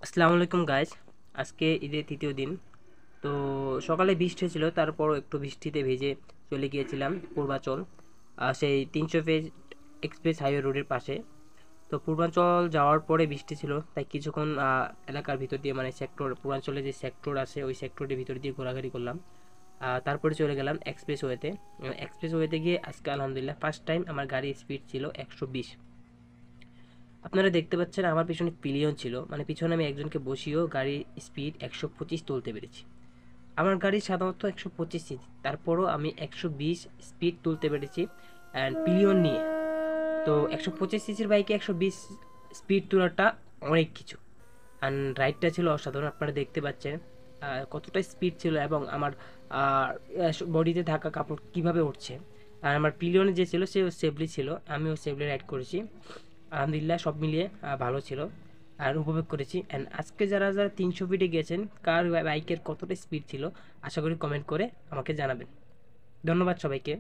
আসসালামু আলাইকুম গাইজ। আজকে ঈদের তৃতীয় দিন। তো সকালে বৃষ্টি হয়েছিল, তারপরও একটু বৃষ্টিতে ভিজে চলে গিয়েছিলাম পূর্বাচল, সেই 300 ফিট এক্সপ্রেস হাইওয়ে রোডের পাশে। তো পূর্বাঞ্চল যাওয়ার পরে বৃষ্টি ছিল, তাই কিছুক্ষণ এলাকার ভিতর দিয়ে, মানে সেক্টর, পূর্বাঞ্চলে যে সেক্টর আছে ওই সেক্টরের ভিতর দিয়ে ঘোরাঘুরি করলাম। তারপরে চলে গেলাম এক্সপ্রেস ওয়েতে। এক্সপ্রেস ওয়েতে গিয়ে আজকে আলহামদুলিল্লাহ ফার্স্ট টাইম আমার গাড়ির স্পিড ছিল 120। আপনারা দেখতে পাচ্ছেন আমার পিছনে পিলিয়ন ছিল, মানে পিছনে আমি একজনকে বসিয়েও গাড়ির স্পিড 125 তুলতে পেরেছি। আমার গাড়ি সাধারণত 125 সিসি, তারপরও আমি 120 স্পিড তুলতে পেরেছি অ্যান্ড পিলিয়ন নিয়ে। তো 125 সিসির বাইকে 120 স্পিড তোলাটা অনেক কিছু। অ্যান্ড রাইডটা ছিল অসাধারণ, আপনারা দেখতে পাচ্ছেন কতটা স্পিড ছিল এবং আমার বডিতে থাকা কাপড় কিভাবে উঠছে। আর আমার পিলিয়নে যে ছিল সে সেফলি ছিল, আমিও সেফলি রাইড করেছি। আলহামদুলিল্লাহ সব মিলিয়ে ভালো ছিল আর উপভোগ করেছি। অ্যান্ড আজকে যারা যারা 300 ফিটে গেছেন, কার বাইকের কতটা স্পিড ছিল, আশা করি কমেন্ট করে আমাকে জানাবেন। ধন্যবাদ সবাইকে।